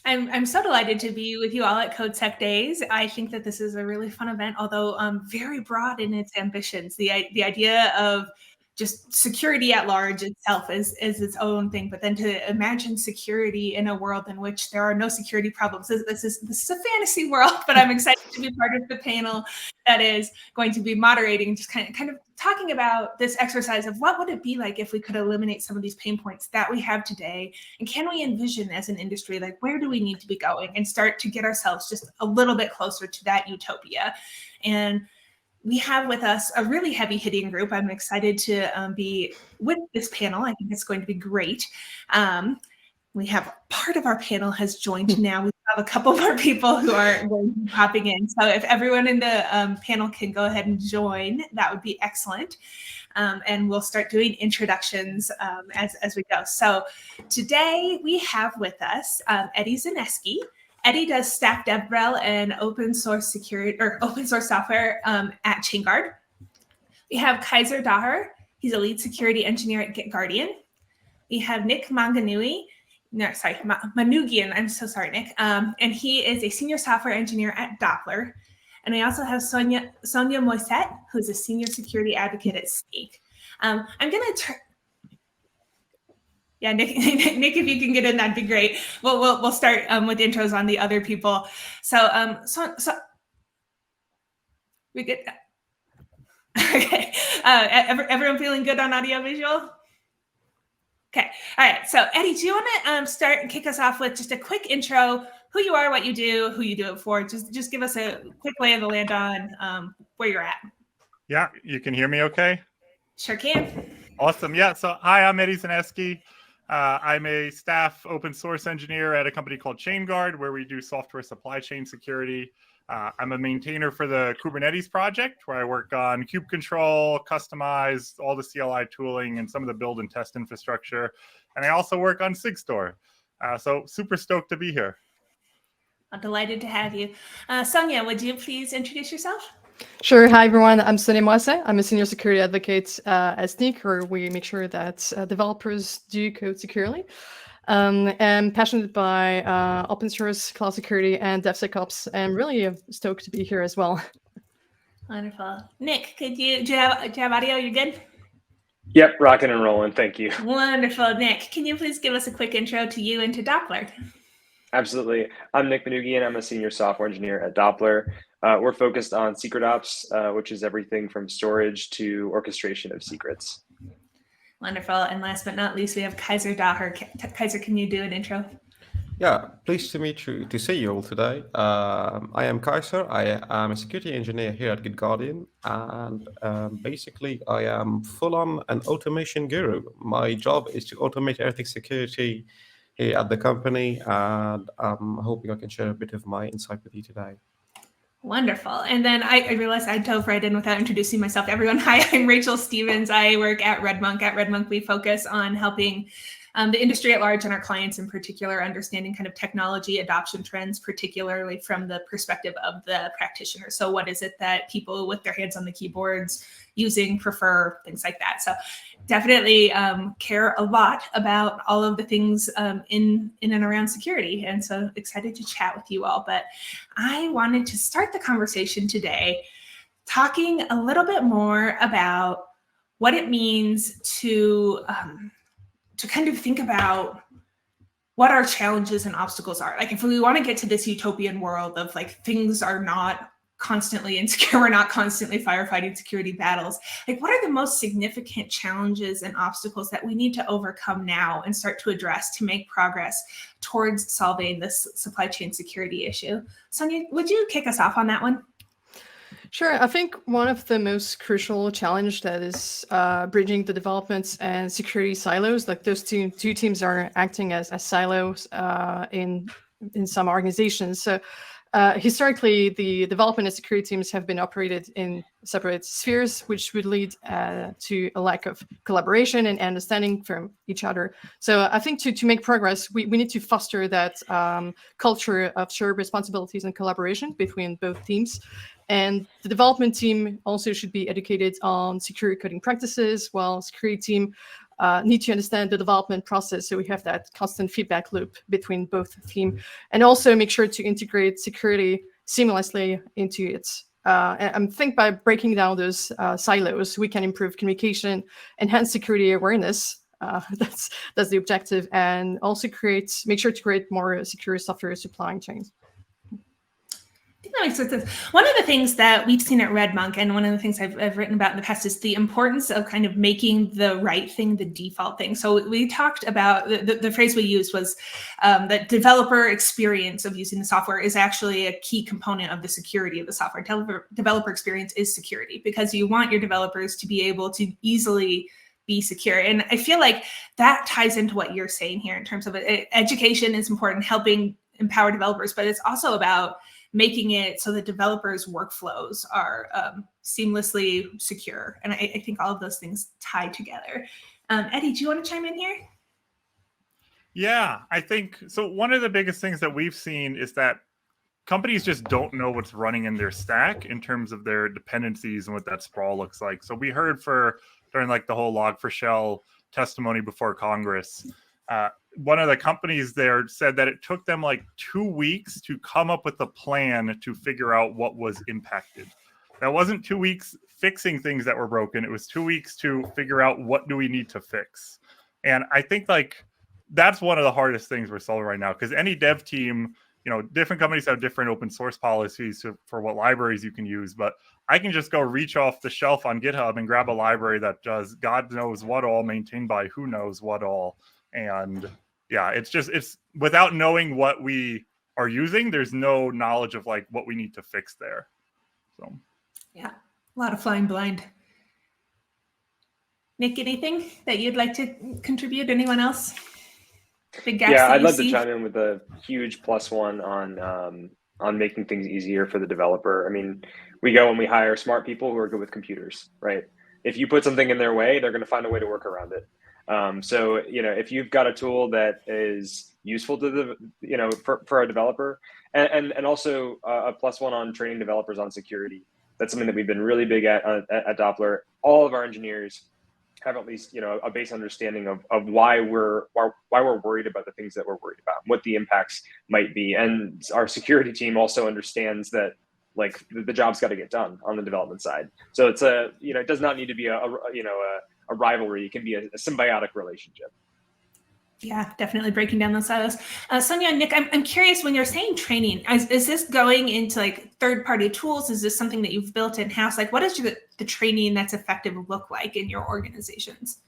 I'm so delighted to be with you all at CdeSecDays. I think that this is a really fun event, although very broad in its ambitions. The idea of just security at large itself is its own thing, but then to imagine security in a world in which there are no security problems. This is a fantasy world, but I'm excited to be part of the panel that is going to be moderating, just kind of talking about this exercise of what would it be like if we could eliminate some of these pain points that we have today, and can we envision as an industry, like where do we need to be going and start to get ourselves just a little bit closer to that utopia. And we have with us a really heavy hitting group. I'm excited to be with this panel. I think it's going to be great. We have part of our panel has joined now. We have a couple more people who are going to be popping in. So if everyone in the panel can go ahead and join, that would be excellent. And we'll start doing introductions as we go. So today we have with us Eddie Zaneski. Eddie does staff DevRel and open source security or open source software at Chainguard. We have Kayssar Daher. He's a lead security engineer at GitGuardian. We have Nick Manoogian. Manoogian. I'm so sorry, Nick. And he is a senior software engineer at Doppler. And we also have Sonya Moisset, who's a senior security advocate at Snyk. I'm going to turn. Yeah, Nick, if you can get in, that'd be great. We'll start with intros on the other people. So we get. Okay. Everyone feeling good on audio visual? Okay. All right. So Eddie, do you want to start and kick us off with just a quick intro, who you are, what you do, who you do it for? Just give us a quick lay of the land on where you're at. Yeah, you can hear me okay? Sure can. Awesome. Yeah. So hi, I'm Eddie Zaneski. I'm a staff open source engineer at a company called Chainguard, where we do software supply chain security. I'm a maintainer for the Kubernetes project, where I work on kube control, customize all the CLI tooling, and some of the build and test infrastructure. And I also work on SigStore. So super stoked to be here. I'm delighted to have you. Sonya, would you please introduce yourself? Sure. Hi, everyone. I'm Sonya Moisset. I'm a senior security advocate at Snyk, where we make sure that developers do code securely. I'm passionate by open source, cloud security, and DevSecOps. I'm really stoked to be here as well. Wonderful. Nick, do you have audio? You're good? Yep, rocking and rolling. Thank you. Wonderful. Nick, can you please give us a quick intro to you and to Doppler? Absolutely. I'm Nick Manoogian. I'm a senior software engineer at Doppler. We're focused on secret ops, which is everything from storage to orchestration of secrets. Wonderful. And last but not least, we have Kayssar Daher. Kayssar, can you do an intro? Yeah, pleased to meet you, to see you all today. I am Kayssar. I am a security engineer here at GitGuardian, and basically I am full-on an automation guru. My job is to automate everything security here at the company, and I'm hoping I can share a bit of my insight with you today. Wonderful. And then I realized I dove right in without introducing myself to everyone. Hi, I'm Rachel Stevens. I work at RedMonk. At RedMonk, we focus on helping the industry at large and our clients in particular understanding kind of technology adoption trends, particularly from the perspective of the practitioner. So what is it that people with their hands on the keyboards using, prefer, things like that. So definitely care a lot about all of the things in and around security. And so excited to chat with you all. But I wanted to start the conversation today talking a little bit more about what it means to kind of think about what our challenges and obstacles are. Like if we want to get to this utopian world of like things are not constantly insecure, we're not constantly firefighting security battles. Like what are the most significant challenges and obstacles that we need to overcome now and start to address to make progress towards solving this supply chain security issue? Sonya, would you kick us off on that one? Sure. I think one of the most crucial challenge that is bridging the development and security silos, like those two teams are acting as silos in some organizations. So historically, the development and security teams have been operated in separate spheres, which would lead to a lack of collaboration and understanding from each other. So I think to make progress, we need to foster that culture of shared responsibilities and collaboration between both teams. And the development team also should be educated on security coding practices, while security team need to understand the development process, so we have that constant feedback loop between both team, and also make sure to integrate security seamlessly into it. And I think by breaking down those silos, we can improve communication, enhance security awareness. That's the objective, and also make sure to create more secure software supply chains. I think that makes sense. One of the things that we've seen at RedMonk, and one of the things I've written about in the past, is the importance of kind of making the right thing the default thing. So we talked about, the phrase we used was that developer experience of using the software is actually a key component of the security of the software. Developer experience is security, because you want your developers to be able to easily be secure. And I feel like that ties into what you're saying here in terms of education is important, helping empower developers, but it's also about making it so that developers' workflows are seamlessly secure. And I think all of those things tie together. Eddie, do you want to chime in here? Yeah, I think so. One of the biggest things that we've seen is that companies just don't know what's running in their stack in terms of their dependencies and what that sprawl looks like. So we heard during like the whole Log4Shell testimony before Congress, one of the companies there said that it took them like 2 weeks to come up with a plan to figure out what was impacted. That wasn't 2 weeks fixing things that were broken. It was 2 weeks to figure out what do we need to fix. And I think like that's one of the hardest things we're solving right now, because any dev team, different companies have different open source policies for what libraries you can use, but I can just go reach off the shelf on GitHub and grab a library that does God knows what all, maintained by who knows what all. And yeah, it's without knowing what we are using, there's no knowledge of like what we need to fix there. So yeah, a lot of flying blind. Nick, anything that you'd like to contribute? Anyone else? Big gaps? Yeah, I'd love to chime in with a huge +1 on making things easier for the developer. I mean, we go and we hire smart people who are good with computers, right? If you put something in their way, they're going to find a way to work around it. So, if you've got a tool that is useful to for a developer, and also a +1 on training developers on security. That's something that we've been really big at Doppler. All of our engineers have at least, a base understanding of why we're worried about the things that we're worried about, what the impacts might be. And our security team also understands that like the job's got to get done on the development side. So it's it does not need to be a rivalry. It can be a symbiotic relationship. Yeah, definitely breaking down those silos. Sonya and Nick, I'm curious, when you're saying training, is this going into like third-party tools? Is this something that you've built in-house? Like, what does the training that's effective look like in your organizations?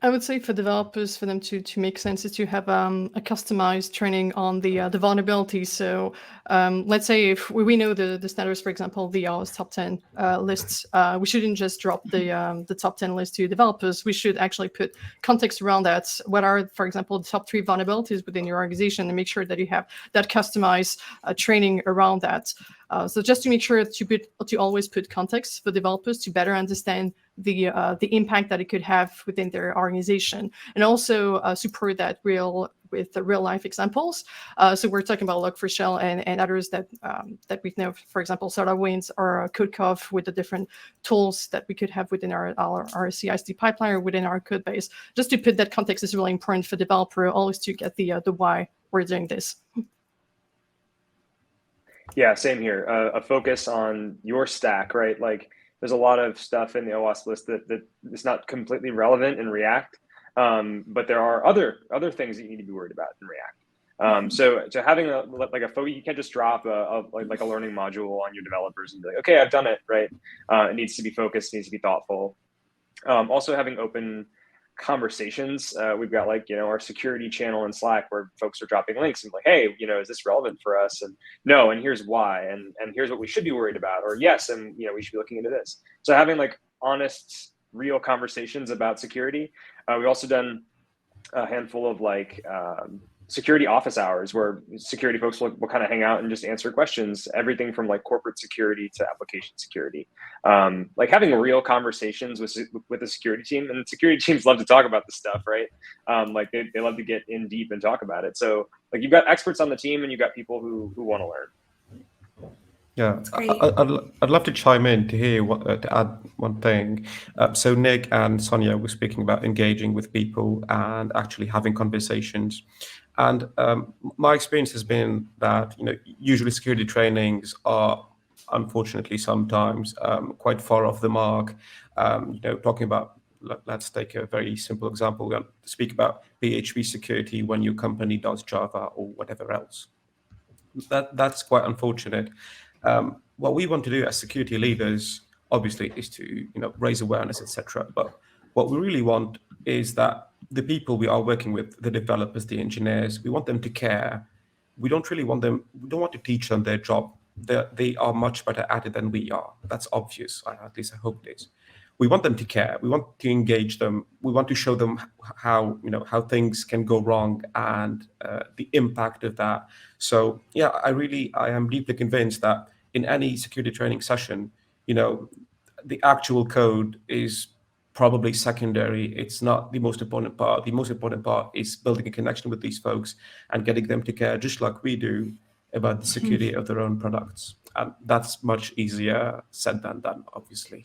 I would say for developers, for them to make sense, is to have a customized training on the vulnerabilities. So let's say if we know the standards, for example, the top 10 lists, we shouldn't just drop the top 10 list to developers. We should actually put context around that. What are, for example, the top 3 vulnerabilities within your organization, and make sure that you have that customized training around that. So just to make sure to always put context for developers to better understand the impact that it could have within their organization, and also support that with the real life examples. So we're talking about Log4Shell and others that we know, for example, SolarWinds or CodeCov, with the different tools that we could have within our CI/CD pipeline or within our code base. Just to put that context is really important for developer, always to get the why we're doing this. Yeah, same here. A focus on your stack, right? Like there's a lot of stuff in the OWASP list that is not completely relevant in React, but there are other things that you need to be worried about in React. So having a you can't just drop a learning module on your developers and be like, okay, I've done it, right? It needs to be focused, needs to be thoughtful. Also having open conversations. We've got our security channel in Slack where folks are dropping links and like, hey, is this relevant for us? And no, and here's why, and here's what we should be worried about, or yes, and we should be looking into this. So having honest, real conversations about security. We've also done a handful of security office hours where security folks will kind of hang out and just answer questions, everything from corporate security to application security. Having real conversations with the security team, and security teams love to talk about this stuff, right? They love to get in deep and talk about it. So you've got experts on the team and you've got people who want to learn. Yeah, That's great. I'd love to chime in to hear to add one thing. So Nick and Sonya were speaking about engaging with people and actually having conversations. And my experience has been that usually security trainings are unfortunately sometimes quite far off the mark. Talking about let's take a very simple example. We're going to speak about PHP security when your company does Java or whatever else. That's quite unfortunate. What we want to do as security leaders, obviously, is to raise awareness, etc. But what we really want is that the people we are working with, the developers, the engineers, we want them to care. We don't really want them. We don't want to teach them their job. They are much better at it than we are. That's obvious. At least I hope it is. We want them to care. We want to engage them. We want to show them how things can go wrong and the impact of that. So yeah, I am deeply convinced that in any security training session, the actual code is probably secondary. It's not the most important part. The most important part is building a connection with these folks and getting them to care, just like we do, about the security of their own products. And that's much easier said than done, obviously.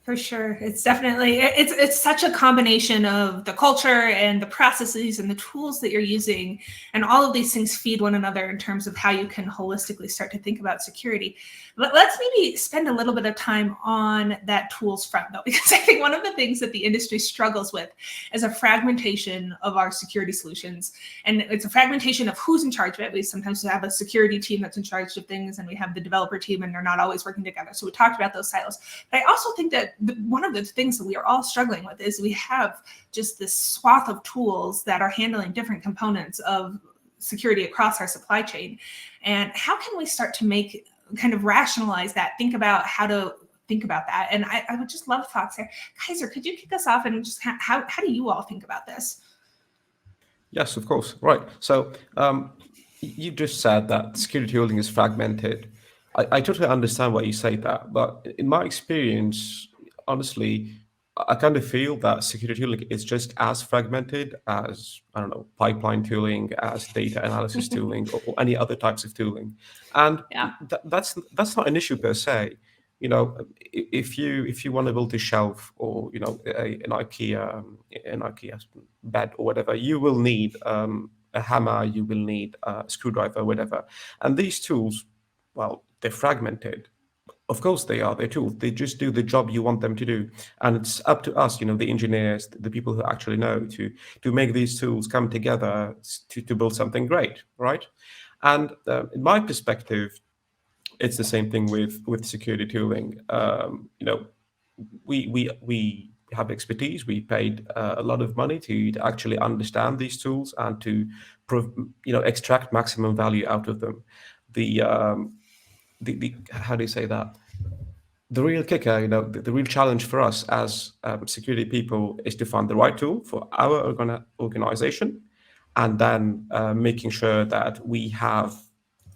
For sure. It's definitely, it's such a combination of the culture and the processes and the tools that you're using. And all of these things feed one another in terms of how you can holistically start to think about security. But let's maybe spend a little bit of time on that tools front, though, because I think one of the things that the industry struggles with is a fragmentation of our security solutions. And it's a fragmentation of who's in charge of it. We sometimes have a security team that's in charge of things, and we have the developer team, and they're not always working together. So we talked about those silos. But I also think that one of the things that we are all struggling with is we have just this swath of tools that are handling different components of security across our supply chain. And how can we start to kind of rationalize that, think about how to think about that? And I would just love thoughts there. Kayssar, could you kick us off and just how do you all think about this? Yes, of course. Right. So you just said that security tooling is fragmented. I totally understand why you say that, but in my experience, honestly, I kind of feel that security tooling is just as fragmented as, I don't know, pipeline tooling, as data analysis tooling, or any other types of tooling. And that's not an issue per se. If you want to build a shelf or an IKEA bed or whatever, you will need a hammer, you will need a screwdriver, whatever. And these tools, well, they're fragmented. Of course they are. They're tools. They just do the job you want them to do. And it's up to us, the engineers, the people who actually know, to make these tools come together to build something great, right? And in my perspective, it's the same thing with security tooling. We have expertise. We paid a lot of money to actually understand these tools and to extract maximum value out of them. The how do you say that? The real kicker, the real challenge for us as security people is to find the right tool for our organization, and then making sure that we have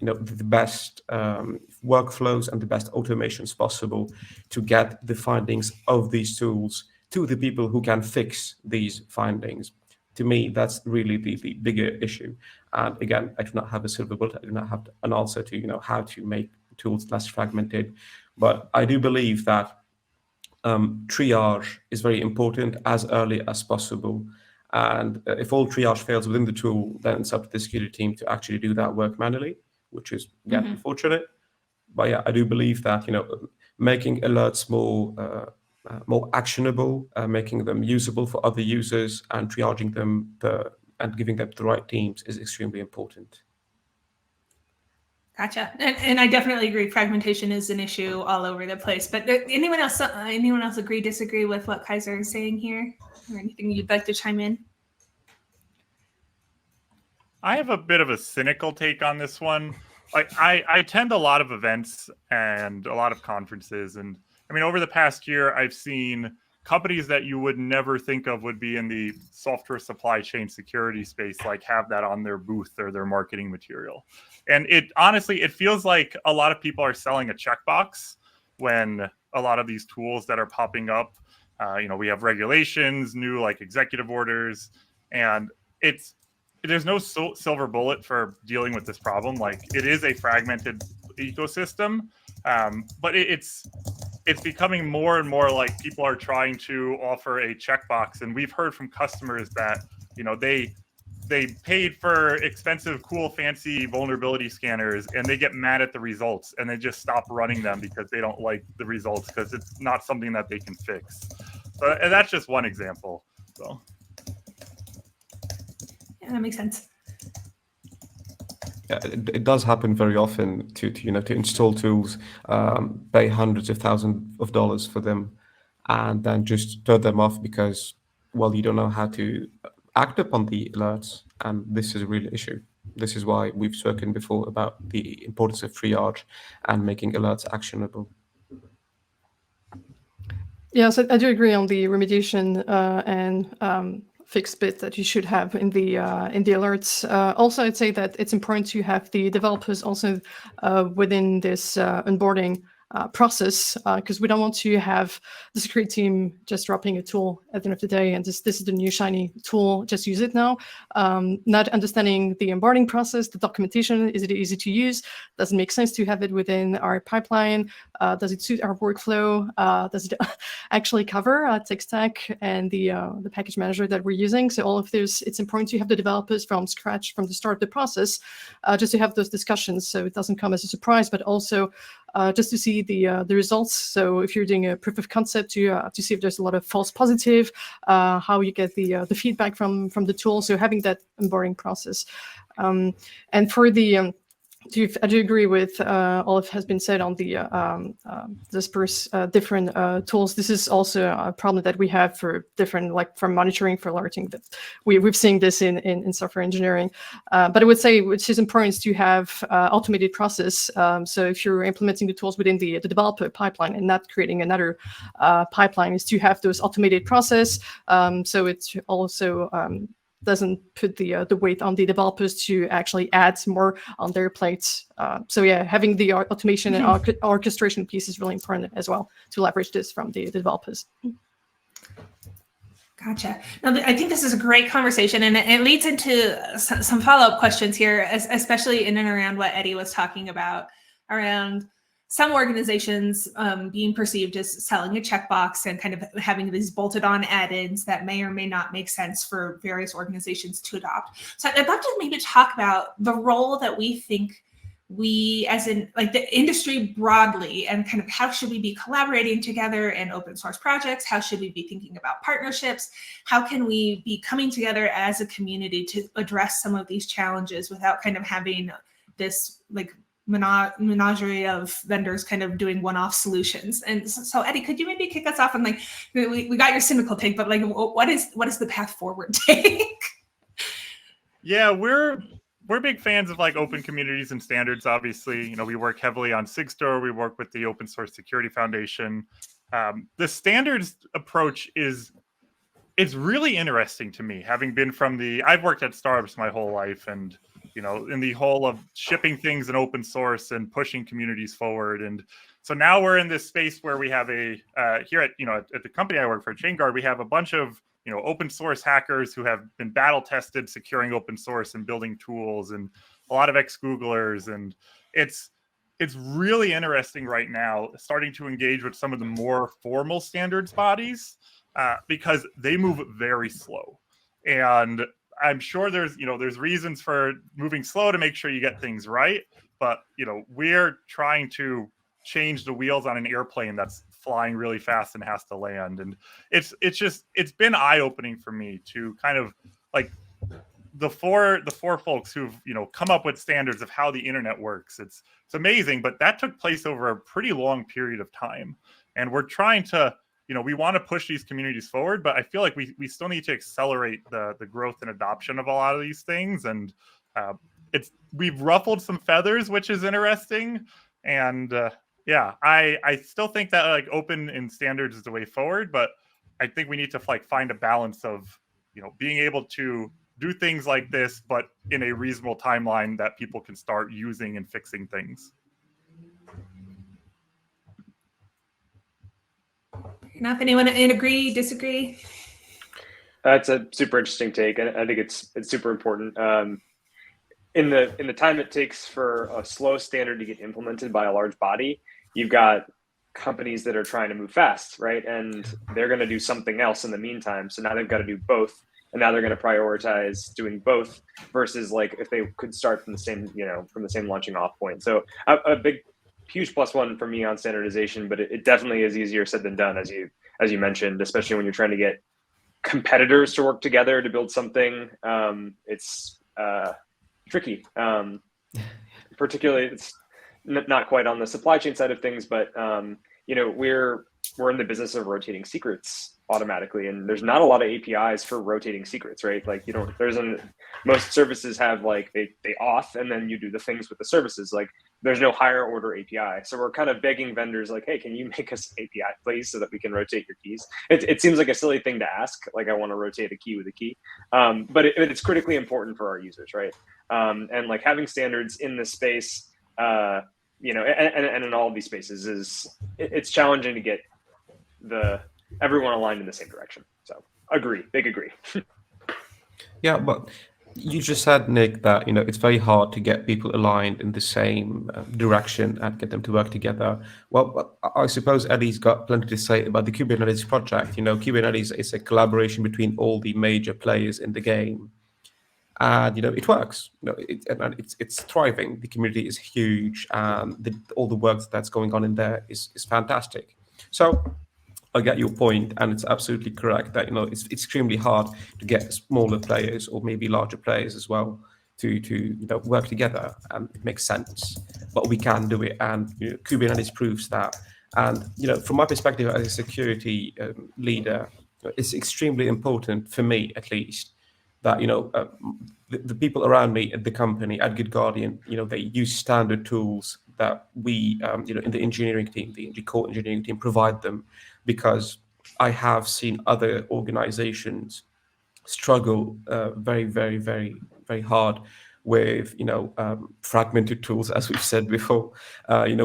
the best workflows and the best automations possible to get the findings of these tools to the people who can fix these findings. To me, that's really the bigger issue. And again, I do not have a silver bullet. I do not have an answer to how to make tools less fragmented. But I do believe that triage is very important as early as possible. And if all triage fails within the tool, then it's up to the security team to actually do that work manually, which is again unfortunate. But yeah, I do believe that making alerts more actionable, making them usable for other users, and triaging them and giving them the right teams is extremely important. Gotcha. And I definitely agree. Fragmentation is an issue all over the place. But anyone else agree, disagree with what Kayssar is saying here? Or anything you'd like to chime in? I have a bit of a cynical take on this one. Like I attend a lot of events and a lot of conferences. And I mean, over the past year, I've seen companies that you would never think of would be in the software supply chain security space, like have that on their booth or their marketing material. And it honestly, it feels like a lot of people are selling a checkbox when a lot of these tools that are popping up, we have regulations, new like executive orders, and there's no silver bullet for dealing with this problem. Like it is a fragmented ecosystem. But it's becoming more and more like people are trying to offer a checkbox, and we've heard from customers that they paid for expensive, cool, fancy vulnerability scanners, and they get mad at the results, and they just stop running them because they don't like the results because it's not something that they can fix. So, and that's just one example. So, yeah, that makes sense. Yeah, it does happen very often to install tools, pay hundreds of thousands of dollars for them, and then just turn them off because, well, you don't know how to act upon the alerts, and this is a real issue. This is why we've spoken before about the importance of triage and making alerts actionable. Yes, I do agree on the remediation and fixed bit that you should have in the alerts. Also, I'd say that it's important to have the developers also within this onboarding process, because we don't want to have the security team just dropping a tool at the end of the day and this is the new shiny tool, just use it now. Not understanding the onboarding process, the documentation, is it easy to use? Does it make sense to have it within our pipeline? Does it suit our workflow? Does it actually cover tech stack and the package manager that we're using? So all of this, it's important to have the developers from scratch, from the start of the process, just to have those discussions so it doesn't come as a surprise, but also just to see the results. So if you're doing a proof of concept, to see if there's a lot of false positive, how you get the feedback from the tool. So having that onboarding process, and for the I do agree with all that has been said on the disperse different tools. This is also a problem that we have for different, like for monitoring, for alerting. That we've seen this in software engineering. But I would say which is important is to have automated process. So if you're implementing the tools within the developer pipeline and not creating another pipeline, is to have those automated process. So it's also doesn't put the weight on the developers to actually add more on their plates. So yeah, having the automation and orchestration piece is really important as well to leverage this from the developers. Gotcha. Now, I think this is a great conversation, and it leads into some follow-up questions here, especially in and around what Eddie was talking about, around some organizations being perceived as selling a checkbox and kind of having these bolted on add-ins that may or may not make sense for various organizations to adopt. So I'd love to maybe talk about the role that we think we, as in like the industry broadly, and kind of how should we be collaborating together in open source projects? How should we be thinking about partnerships? How can we be coming together as a community to address some of these challenges without kind of having this like menagerie of vendors kind of doing one-off solutions? And so Eddie, could you maybe kick us off on like, we got your cynical take, but like what is the path forward take? Yeah, we're big fans of like open communities and standards. Obviously, you know, we work heavily on SigStore. We work with the Open Source Security Foundation. The standards approach it's really interesting to me, having been from I've worked at startups my whole life, and you know, in the whole of shipping things in open source and pushing communities forward. And so now we're in this space where we have here at the company I work for, Chainguard, we have a bunch of, you know, open source hackers who have been battle tested securing open source and building tools, and a lot of ex-Googlers. And it's really interesting right now starting to engage with some of the more formal standards bodies because they move very slow. And I'm sure there's reasons for moving slow to make sure you get things right. But, you know, we're trying to change the wheels on an airplane that's flying really fast and has to land. And it's been eye-opening for me to kind of like the four folks who've, you know, come up with standards of how the internet works. It's amazing, but that took place over a pretty long period of time. And we're trying to, you know, we want to push these communities forward, but I feel like we still need to accelerate the growth and adoption of a lot of these things. And we've ruffled some feathers, which is interesting. And yeah, I still think that like open and standards is the way forward, but I think we need to like find a balance of, you know, being able to do things like this, but in a reasonable timeline that people can start using and fixing things. Enough? Anyone agree, disagree? That's a super interesting take, and I think it's super important. in the time it takes for a slow standard to get implemented by a large body, you've got companies that are trying to move fast, right? And they're going to do something else in the meantime. So now they've got to do both. And now they're going to prioritize doing both versus like if they could start from the same, from the same launching off point. So a big, huge plus one for me on standardization, but it definitely is easier said than done, as you mentioned, especially when you're trying to get competitors to work together to build something. It's tricky. Particularly, it's not quite on the supply chain side of things, but we're in the business of rotating secrets automatically, and there's not a lot of APIs for rotating secrets, right? Like most services have like they auth and then you do the things with the services. Like there's no higher order API, so we're kind of begging vendors like, hey, can you make us an API please so that we can rotate your keys? It seems like a silly thing to ask, like I want to rotate a key with a key, but it's critically important for our users, right? And like having standards in this space, and in all of these spaces it's challenging to get everyone aligned in the same direction. So big agree. Yeah, but you just said, Nick, that it's very hard to get people aligned in the same direction and get them to work together. Well, I suppose Eddie's got plenty to say about the Kubernetes project. Kubernetes is a collaboration between all the major players in the game, and it works. It's thriving. The community is huge, and all the work that's going on in there is fantastic. So I get your point, and it's absolutely correct that it's extremely hard to get smaller players or maybe larger players as well to work together, and it makes sense. But we can do it, and Kubernetes proves that. And from my perspective as a security leader, it's extremely important for me, at least, that the people around me at the company at GitGuardian, they use standard tools that we in the engineering team, the core engineering team, provide them, because I have seen other organizations struggle very, very, very, very hard with fragmented tools, as we've said before.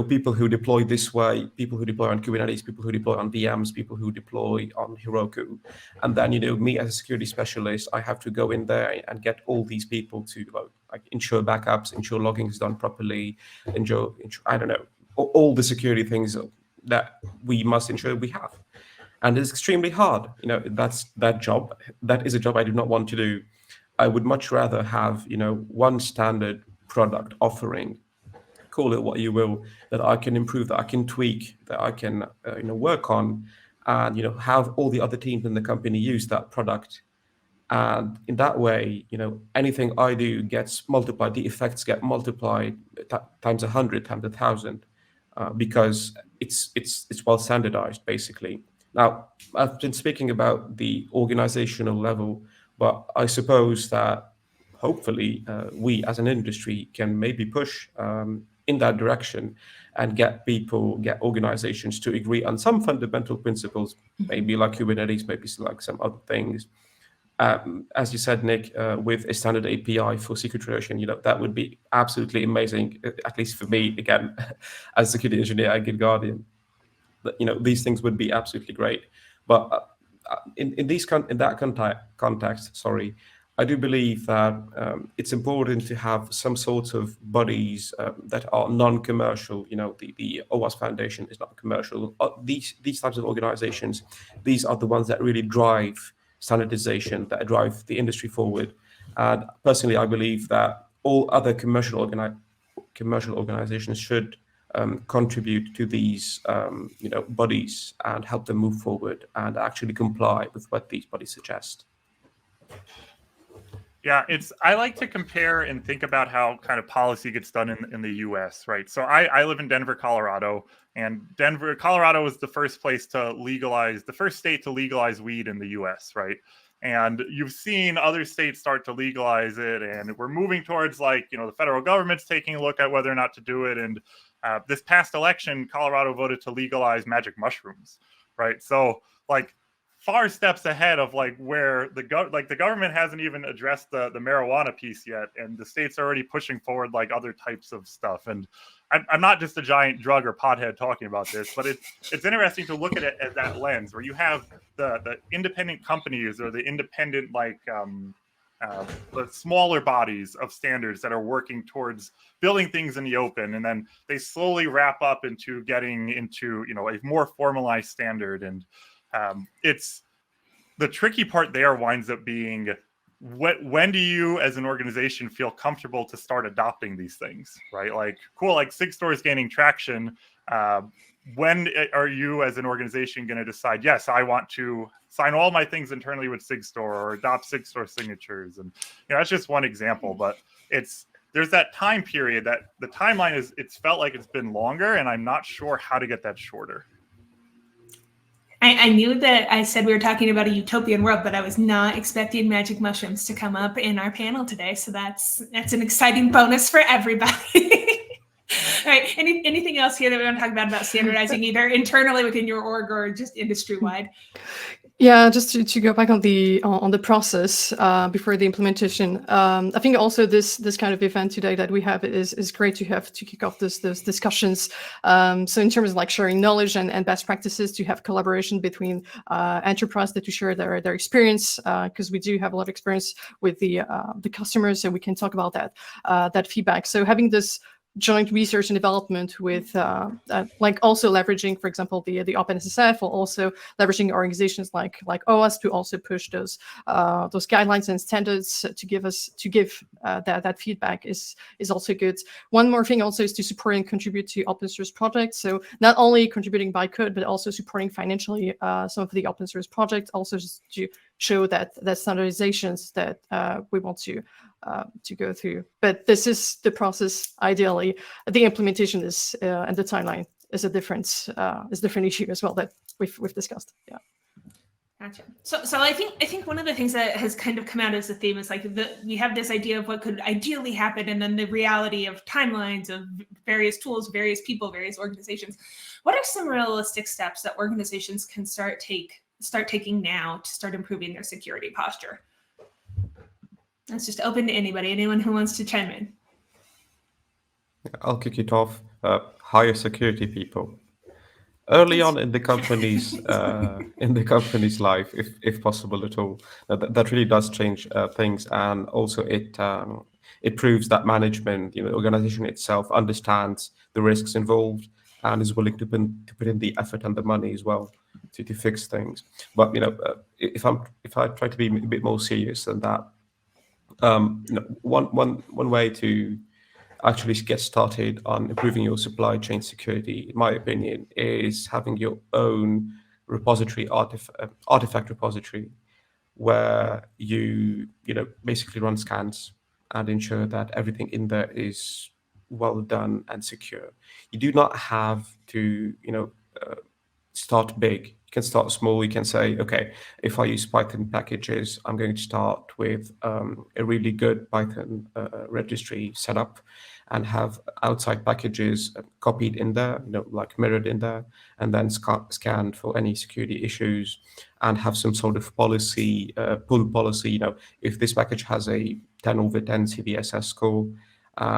People who deploy this way, people who deploy on Kubernetes, people who deploy on VMs, people who deploy on Heroku, and then me as a security specialist, I have to go in there and get all these people to ensure backups, ensure logging is done properly, ensure I don't know, all the security things that we must ensure we have. And it's extremely hard. That is a job I do not want to do. I would much rather have one standard product offering, call it what you will, that I can improve, that I can tweak, that I can work on, and have all the other teams in the company use that product. And in that way, anything I do gets multiplied. The effects get multiplied times 100, times 1,000, because it's well standardized, basically. Now, I've been speaking about the organizational level, but I suppose that hopefully we as an industry can maybe push in that direction and get organizations to agree on some fundamental principles, maybe like Kubernetes, maybe like some other things. As you said, Nick, with a standard API for secret creation, that would be absolutely amazing, at least for me, again, as a security engineer at GitGuardian. These things would be absolutely great. But in that context, I do believe that it's important to have some sorts of bodies that are non-commercial. The OWASP Foundation is not commercial. These types of organizations, these are the ones that really drive standardization, that drive the industry forward. And personally, I believe that all other commercial organizations should contribute to these bodies and help them move forward and actually comply with what these bodies suggest. Yeah, I like to compare and think about how kind of policy gets done in the US, right? So I live in Denver, Colorado, and Colorado was the first state to legalize weed in the US, right? And you've seen other states start to legalize it, and we're moving towards the federal government's taking a look at whether or not to do it. And this past election, Colorado voted to legalize magic mushrooms, right? So far steps ahead of where the government hasn't even addressed the marijuana piece yet, and the state's already pushing forward other types of stuff. And I'm not just a giant drug or pothead talking about this, but it's interesting to look at it as that lens where you have the independent companies or the independent but smaller bodies of standards that are working towards building things in the open, and then they slowly wrap up into getting into a more formalized standard. And it's the tricky part there winds up being when do you as an organization feel comfortable to start adopting these things, right? Like, cool, like SigStore is gaining traction. When are you as an organization going to decide, yes, I want to sign all my things internally with SigStore or adopt SigStore signatures? And that's just one example, but there's that time period that the timeline it's felt like it's been longer, and I'm not sure how to get that shorter. I knew that I said we were talking about a utopian world, but I was not expecting magic mushrooms to come up in our panel today. So that's an exciting bonus for everybody. All right. Anything else here that we want to talk about standardizing, either internally within your org or just industry-wide? Yeah, just to go back on the process before the implementation. I think also this kind of event today that we have is great to have to kick off those discussions. So in terms of like sharing knowledge and best practices, to have collaboration between enterprise that to share their experience, because we do have a lot of experience with the customers, and we can talk about that feedback. So having this joint research and development with like also leveraging, for example, the OpenSSF, or also leveraging organizations like OWASP to also push those guidelines and standards to give that feedback is also good. One more thing also is to support and contribute to open source projects. So not only contributing by code, but also supporting financially some of the open source projects, also just to show that standardizations that we want to go through. But this is the process. Ideally, the implementation is and the timeline is a different issue as well that we've discussed. Yeah. Gotcha. So I think one of the things that has kind of come out as a theme is like we have this idea of what could ideally happen, and then the reality of timelines of various tools, various people, various organizations. What are some realistic steps that organizations can start taking now to start improving their security posture? That's just open to anyone who wants to chime in. I'll kick it off. Hire security people. Early on in the company's life, if possible at all, that really does change things, and also it proves that management, the organization itself, understands the risks involved and is willing to put in the effort and the money as well to fix things. But if I try to be a bit more serious than that, one way to actually get started on improving your supply chain security, in my opinion, is having your own repository, artifact repository, where you basically run scans and ensure that everything in there is well done and secure. You do not have to start big. You can start small. You can say, okay, if I use Python packages, I'm going to start with a really good Python registry setup, and have outside packages copied in there, like mirrored in there, and then scanned for any security issues, and have some sort of policy, pull policy. If this package has a 10 over 10 CVSS score,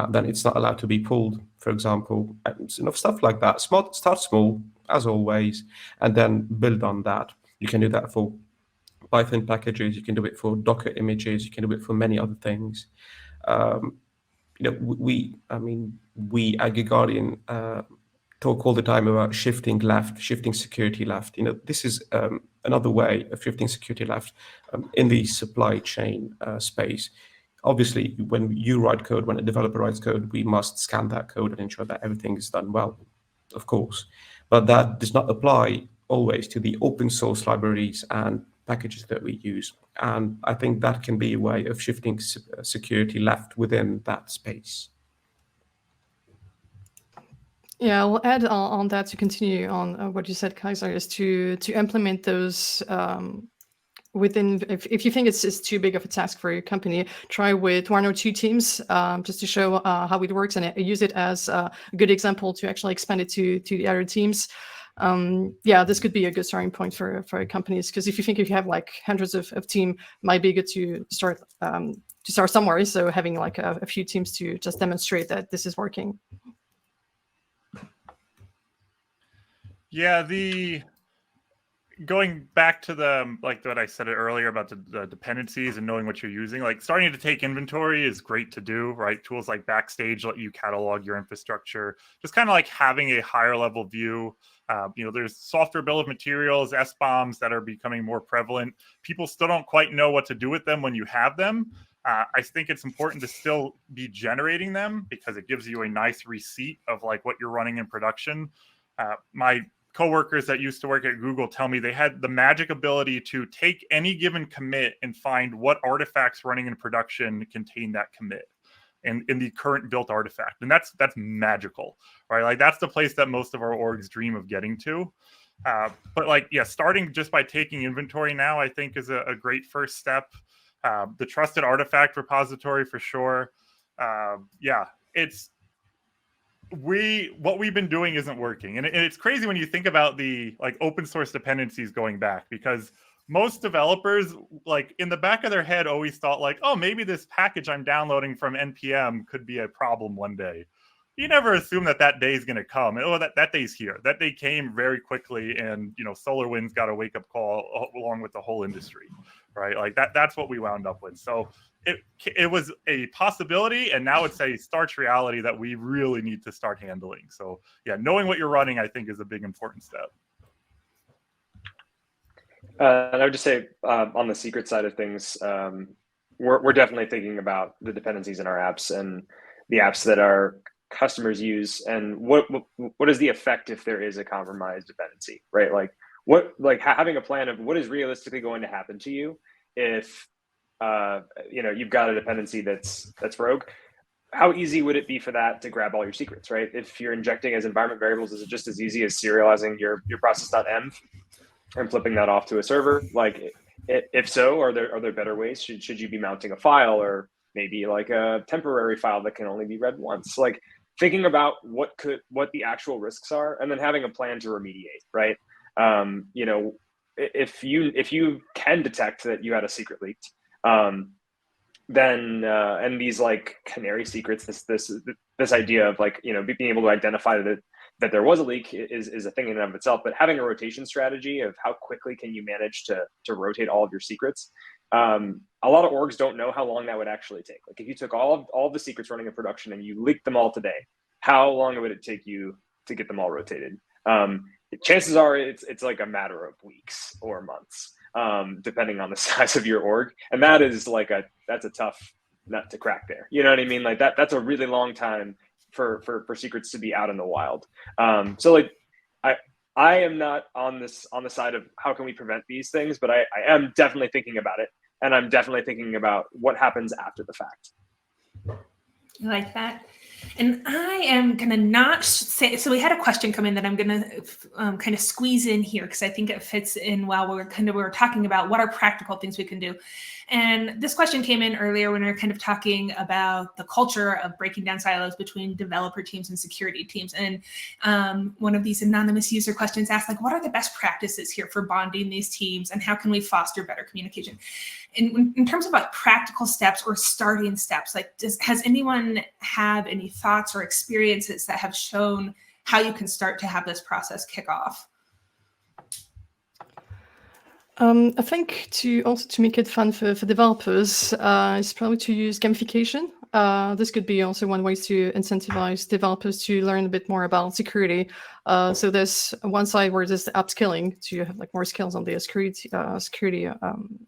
then it's not allowed to be pulled, for example. And stuff like that. Start small, as always, and then build on that. You can do that for Python packages. You can do it for Docker images. You can do it for many other things. We at GitGuardian talk all the time about shifting security left. This is another way of shifting security left in the supply chain space. Obviously, when you write code, when a developer writes code, we must scan that code and ensure that everything is done well, of course. But that does not apply always to the open source libraries and packages that we use. And I think that can be a way of shifting security left within that space. Yeah, I'll add on that to continue on what you said, Kayssar, is to implement those within. If you think it's too big of a task for your company, try with 1 or 2 teams just to show how it works, and use it as a good example to actually expand it to the other teams. This could be a good starting point for companies, because if you have like hundreds of team, might be good to start somewhere. So having like a few teams to just demonstrate that this is working. Yeah, going back to the like what I said earlier about the dependencies and knowing what you're using, like starting to take inventory is great to do, right? Tools like Backstage let you catalog your infrastructure, just kind of like having a higher level view. There's software bill of materials, SBOMs that are becoming more prevalent. People still don't quite know what to do with them when you have them. I think it's important to still be generating them because it gives you a nice receipt of like what you're running in production. My coworkers that used to work at Google tell me they had the magic ability to take any given commit and find what artifacts running in production contain that commit and in the current built artifact. And that's magical, right? Like that's the place that most of our orgs dream of getting to. But like, yeah, starting just by taking inventory now, I think is a great first step. The trusted artifact repository for sure. What we've been doing isn't working. And it's crazy when you think about the like open source dependencies going back, because most developers like in the back of their head always thought like, oh, maybe this package I'm downloading from NPM could be a problem one day. You never assume that day is going to come. And, that day's here. That day came very quickly, and SolarWinds got a wake up call along with the whole industry, right? Like that's what we wound up with. So it was a possibility, and now it's a starch reality that we really need to start handling. So yeah, knowing what you're running, I think, is a big important step. And I would just say on the secret side of things, we're definitely thinking about the dependencies in our apps and the apps that our customers use, and what is the effect if there is a compromised dependency, right? Like having a plan of what is realistically going to happen to you if you've got a dependency that's rogue. How easy would it be for that to grab all your secrets, right? If you're injecting as environment variables, is it just as easy as serializing your process.env and flipping that off to a server? Like, if so, are there better ways? Should you be mounting a file, or maybe like a temporary file that can only be read once? Like thinking about what the actual risks are, and then having a plan to remediate, right? If you can detect that you had a secret leaked, then and these like canary secrets, this idea of like being able to identify that there was a leak is a thing in and of itself. But having a rotation strategy of how quickly can you manage to rotate all of your secrets. A lot of orgs don't know how long that would actually take. Like if you took all of the secrets running in production and you leaked them all today, how long would it take you to get them all rotated? Chances are it's like a matter of weeks or months, depending on the size of your org. And that is that's a tough nut to crack there. You know what I mean? Like that's a really long time for secrets to be out in the wild. So like I am not on the side of how can we prevent these things, but I am definitely thinking about it. And I'm definitely thinking about what happens after the fact. I like that. And I am going to not say, so we had a question come in that I'm going to kind of squeeze in here because I think it fits in while we were talking about what are practical things we can do. And this question came in earlier when we were kind of talking about the culture of breaking down silos between developer teams and security teams. And one of these anonymous user questions asked, like, what are the best practices here for bonding these teams, and how can we foster better communication? In terms of like practical steps or starting steps, like has anyone have any thoughts or experiences that have shown how you can start to have this process kick off? I think to make it fun for developers is probably to use gamification. This could be also one way to incentivize developers to learn a bit more about security. So there's one side where there's the upskilling to have like more skills on the security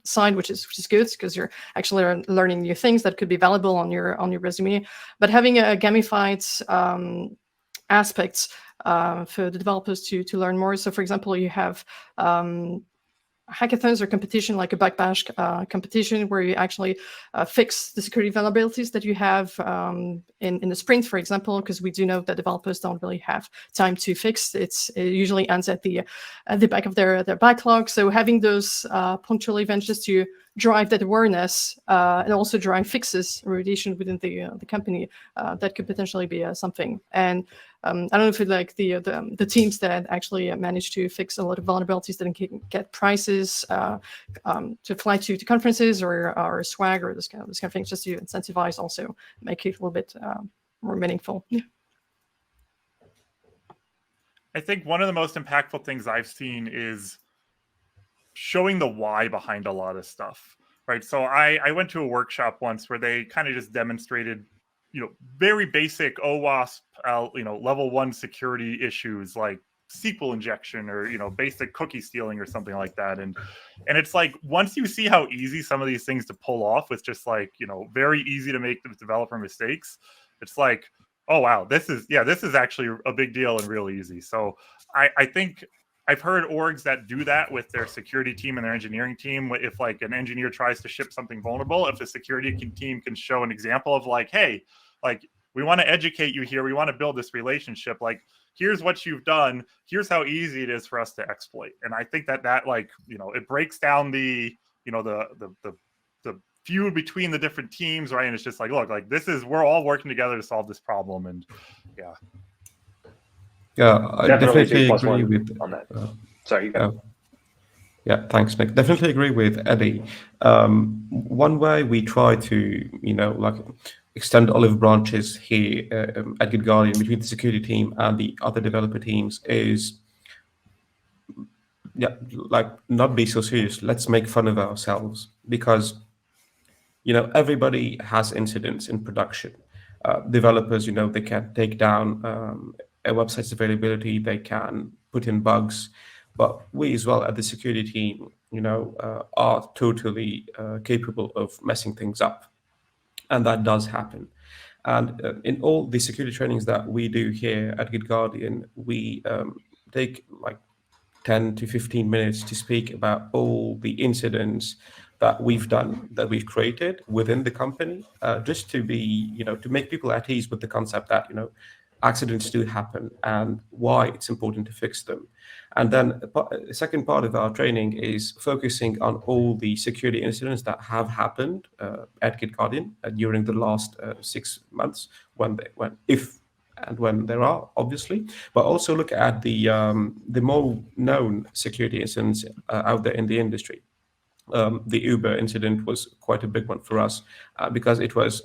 side, which is good because you're actually learning new things that could be valuable on your resume. But having a gamified aspects for the developers to learn more. So for example, you have hackathons or competition like a bug bash competition where you actually fix the security vulnerabilities that you have in the sprint, for example, because we do know that developers don't really have time to fix. It usually ends at the back of their backlog. So having those punctual events just to drive that awareness and also drive fixes, remediation within the company, that could potentially be something. And I don't know if it's like the teams that actually manage to fix a lot of vulnerabilities that can get prizes to fly to conferences or swag or this kind of things, just to incentivize, also make it a little bit more meaningful. Yeah. I think one of the most impactful things I've seen is showing the why behind a lot of stuff, right? So I went to a workshop once where they kind of just demonstrated, very basic OWASP, level 1 security issues like SQL injection or, basic cookie stealing or something like that. And it's like, once you see how easy some of these things to pull off with just like, very easy to make the developer mistakes, it's like, oh, wow, this is actually a big deal and real easy. So I think I've heard orgs that do that with their security team and their engineering team. If like an engineer tries to ship something vulnerable, if the security team can show an example of like, hey, like we want to educate you here, we want to build this relationship, like here's what you've done, here's how easy it is for us to exploit. And I think that like, it breaks down the feud between the different teams, right? And it's just like, look, like we're all working together to solve this problem. And yeah, I definitely agree with on that. Sorry, you go. Yeah, thanks, Nick. Definitely agree with Eddie. One way we try to, like extend olive branches here at GitGuardian between the security team and the other developer teams is, like not be so serious. Let's make fun of ourselves because, everybody has incidents in production. Developers, they can take down a website's availability, they can put in bugs, but we as well at the security team, are totally capable of messing things up. And that does happen. And in all the security trainings that we do here at GitGuardian, we take like 10 to 15 minutes to speak about all the incidents that we've done, that we've created within the company, just to be, to make people at ease with the concept that, accidents do happen and why it's important to fix them. And then the second part of our training is focusing on all the security incidents that have happened at GitGuardian during the last 6 months, when there are, obviously, but also look at the more known security incidents out there in the industry. The Uber incident was quite a big one for us because it was,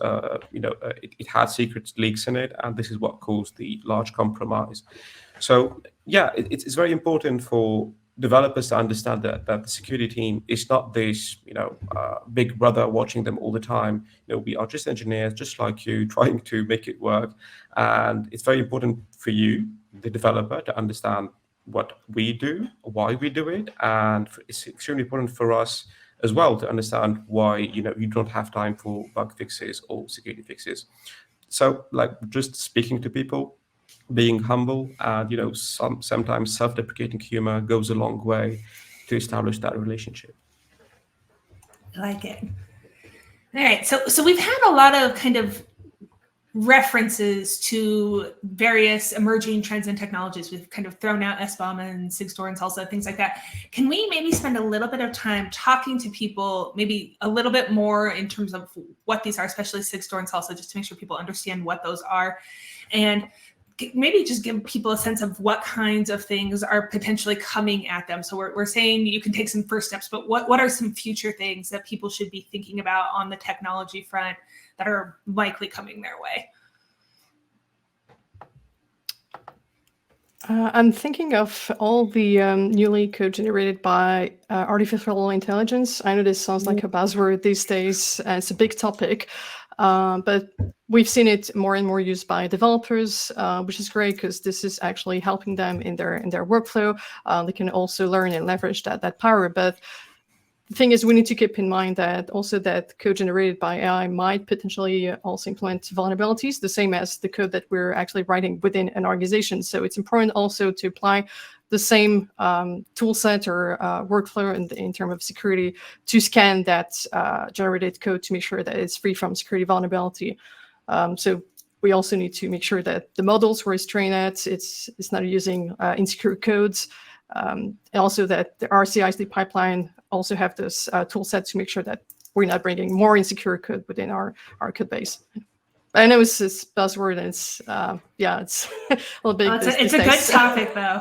it had secret leaks in it, and this is what caused the large compromise. So yeah, it's very important for developers to understand that the security team is not this, big brother watching them all the time. We are just engineers, just like you, trying to make it work. And it's very important for you, the developer, to understand what we do, why we do it, and it's extremely important for us as well to understand why you don't have time for bug fixes or security fixes. So like just speaking to people, being humble, and sometimes self-deprecating humor goes a long way to establish that relationship. I like it. All right, so we've had a lot of kind of references to various emerging trends and technologies. We've kind of thrown out SBOM and SigStor and Salsa, things like that. Can we maybe spend a little bit of time talking to people, maybe a little bit more in terms of what these are, especially SigStor and Salsa, just to make sure people understand what those are, and maybe just give people a sense of what kinds of things are potentially coming at them. So we're saying you can take some first steps, but what are some future things that people should be thinking about on the technology front that are likely coming their way? I'm thinking of all the newly code generated by artificial intelligence. I know this sounds like a buzzword these days, and it's a big topic, but we've seen it more and more used by developers, which is great because this is actually helping them in their workflow. They can also learn and leverage that power. But the thing is, we need to keep in mind that also that code generated by AI might potentially also implement vulnerabilities, the same as the code that we're actually writing within an organization. So it's important also to apply the same tool set or workflow in terms of security to scan that generated code to make sure that it's free from security vulnerability. So we also need to make sure that the models where it's trained at, it's not using insecure codes, and also that the CI/CD pipeline also have this tool set to make sure that we're not bringing more insecure code within our code base. I know it's this buzzword, and it's it's a little bit. Well, it's a good topic, though.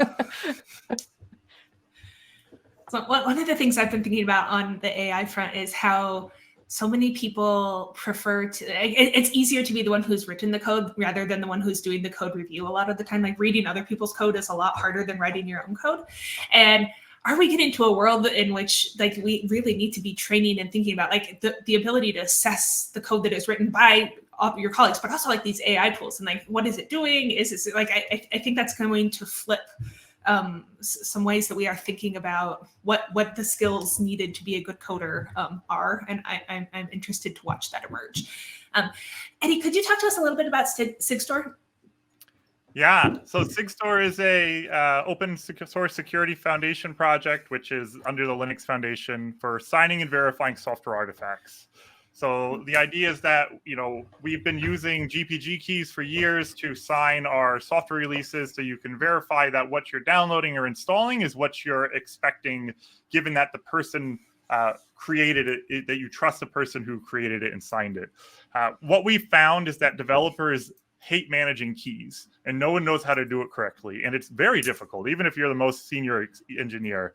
So one of the things I've been thinking about on the AI front is how so many people prefer to. It's easier to be the one who's written the code rather than the one who's doing the code review. A lot of the time, like reading other people's code is a lot harder than writing your own code, and are we getting to a world in which like we really need to be training and thinking about like the ability to assess the code that is written by all your colleagues, but also like these AI tools and like what is it doing? Is this like I think that's going to flip some ways that we are thinking about what the skills needed to be a good coder are, and I'm interested to watch that emerge. Eddie, could you talk to us a little bit about SigStore? Yeah, so SigStore is a open source security foundation project, which is under the Linux Foundation for signing and verifying software artifacts. So the idea is that, we've been using GPG keys for years to sign our software releases, so you can verify that what you're downloading or installing is what you're expecting, given that the person created it, that you trust the person who created it and signed it. What we found is that developers hate managing keys, and no one knows how to do it correctly, and it's very difficult. Even if you're the most senior engineer,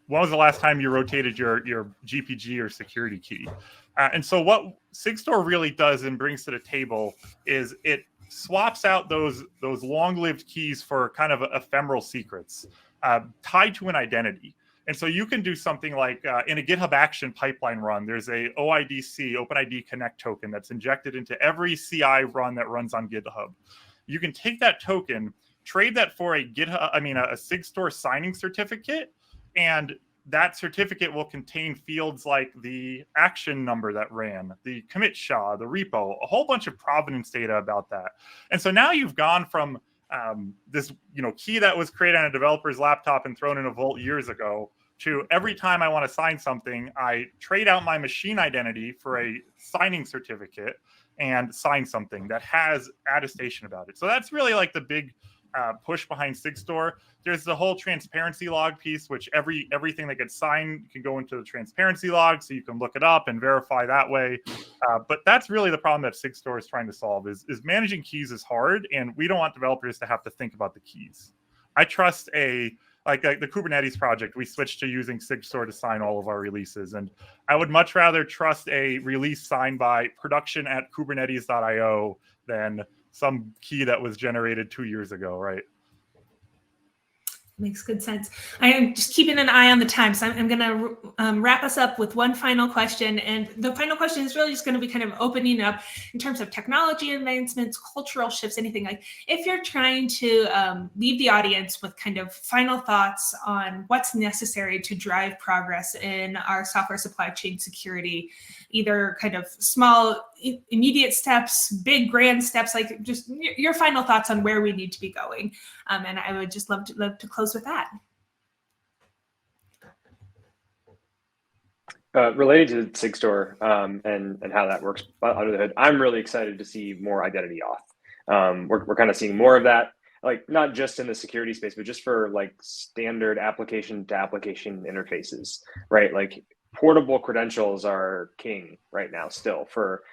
when was the last time you rotated your GPG or security key? And so what SigStore really does and brings to the table is it swaps out those long-lived keys for kind of ephemeral secrets tied to an identity. And so you can do something like in a GitHub Action pipeline run, there's a OIDC, OpenID Connect token that's injected into every CI run that runs on GitHub. You can take that token, trade that for a SigStore signing certificate, and that certificate will contain fields like the action number that ran, the commit SHA, the repo, a whole bunch of provenance data about that. And so now you've gone from this key that was created on a developer's laptop and thrown in a vault years ago to every time I want to sign something, I trade out my machine identity for a signing certificate and sign something that has attestation about it. So that's really like the big push behind SigStore. There's the whole transparency log piece, which everything that gets signed can go into the transparency log, so you can look it up and verify that way. But that's really the problem that SigStore is trying to solve is managing keys is hard, and we don't want developers to have to think about the keys. I trust like the Kubernetes project, we switched to using SigStore to sign all of our releases. And I would much rather trust a release signed by production at kubernetes.io than some key that was generated 2 years ago, right? Makes good sense. I am just keeping an eye on the time, so I'm going to wrap us up with one final question. And the final question is really just going to be kind of opening up in terms of technology advancements, cultural shifts, anything like. If you're trying to leave the audience with kind of final thoughts on what's necessary to drive progress in our software supply chain security, either kind of small, immediate steps, big, grand steps, like just your final thoughts on where we need to be going. And I would just love to close with that. Related to SigStore and how that works under the hood, I'm really excited to see more identity auth. We're kind of seeing more of that, like not just in the security space, but just for like standard application to application interfaces, right? Like portable credentials are king right now still for,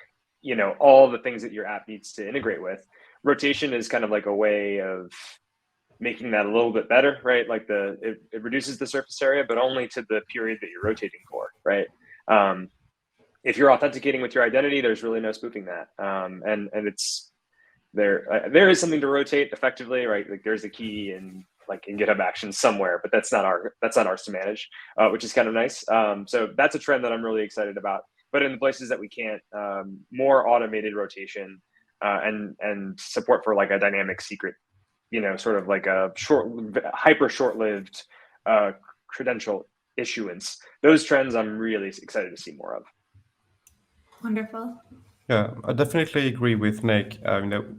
all the things that your app needs to integrate with. Rotation is kind of like a way of making that a little bit better, right? Like it reduces the surface area, but only to the period that you're rotating for, right? If you're authenticating with your identity, there's really no spoofing that. And it's there is something to rotate effectively, right? Like there's a key in GitHub Actions somewhere, but that's not ours to manage, which is kind of nice. So that's a trend that I'm really excited about. But in the places that we can't, more automated rotation and support for like a dynamic secret, sort of like a hyper short-lived credential issuance. Those trends I'm really excited to see more of. Wonderful. Yeah, I definitely agree with Nick.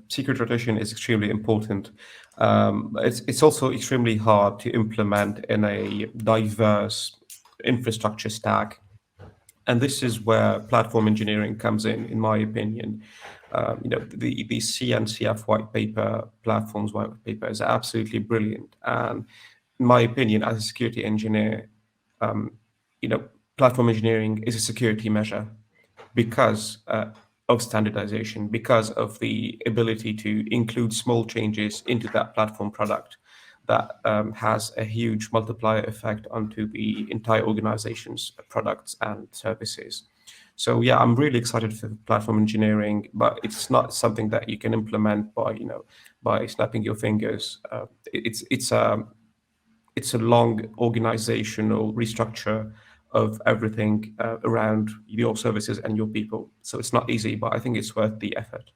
Secret rotation is extremely important. It's also extremely hard to implement in a diverse infrastructure stack. And this is where platform engineering comes in my opinion. The CNCF white paper, platforms white paper is absolutely brilliant. And in my opinion, as a security engineer, platform engineering is a security measure because of standardization, because of the ability to include small changes into that platform product that has a huge multiplier effect onto the entire organization's products and services. So yeah, I'm really excited for platform engineering, but it's not something that you can implement by snapping your fingers. it's a long organizational restructure of everything around your services and your people. So it's not easy, but I think it's worth the effort.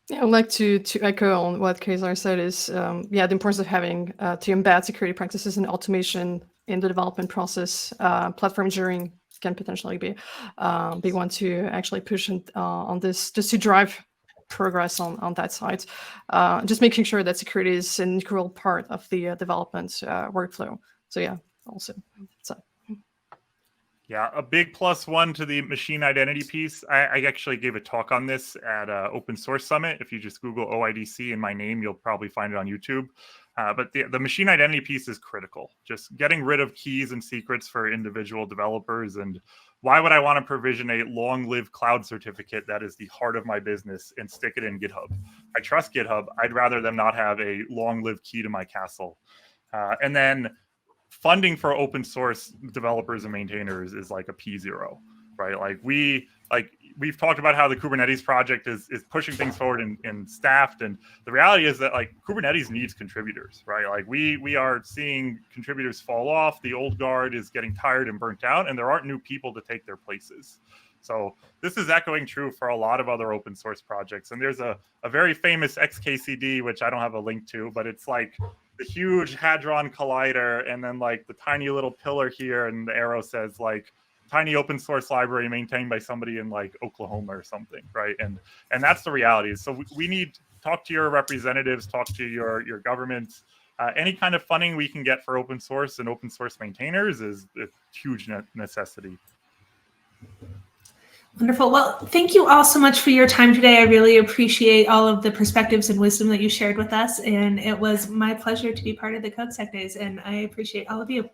Yeah, I'd like to echo on what Kayssar said is, the importance of having to embed security practices and automation in the development process. Platform engineering can potentially be one to actually push on this, just to drive progress on that side. Just making sure that security is an integral part of the development workflow. So yeah, also. So. Yeah, a big +1 to the machine identity piece. I actually gave a talk on this at Open Source Summit. If you just Google OIDC and my name, you'll probably find it on YouTube. But the machine identity piece is critical. Just getting rid of keys and secrets for individual developers. And why would I want to provision a long-lived cloud certificate that is the heart of my business and stick it in GitHub? I trust GitHub. I'd rather them not have a long-lived key to my castle. And then funding for open source developers and maintainers is like a P0, right? Like we've talked about how the Kubernetes project is pushing things forward and staffed, and the reality is that like Kubernetes needs contributors, right? Like we are seeing contributors fall off. The old guard is getting tired and burnt out, and there aren't new people to take their places. So this is echoing true for a lot of other open source projects. And there's a very famous XKCD, which I don't have a link to, but it's like the huge Hadron Collider and then like the tiny little pillar here, and the arrow says like tiny open source library maintained by somebody in like Oklahoma or something, right? And that's the reality. So we need to talk to your representatives, talk to your governments. Any kind of funding we can get for open source and open source maintainers is a huge necessity. Wonderful. Well, thank you all so much for your time today. I really appreciate all of the perspectives and wisdom that you shared with us. And it was my pleasure to be part of the CdeSecDays, and I appreciate all of you.